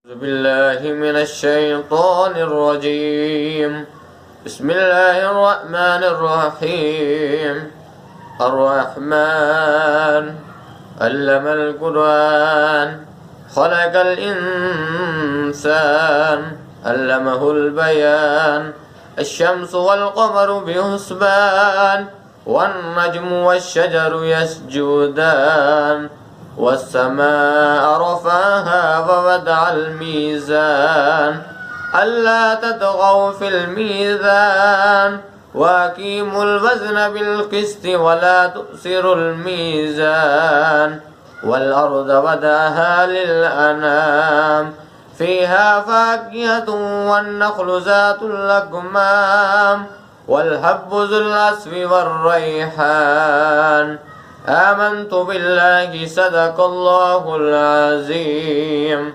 أعوذ بالله من الشيطان الرجيم. بسم الله الرحمن الرحيم. الرحمن علم القرآن خلق الإنسان علمه البيان. الشمس والقمر بحسبان والنجم والشجر يسجدان والسماء رفعها ووضع الميزان ألا تطغوا في الميزان وأقيموا الوزن بالقسط ولا تخسروا الميزان والأرض وضعها للأنام فيها فاكهة والنخل ذات الأكمام والحب ذو العصف والريحان. آمنت بالله صدق الله العظيم.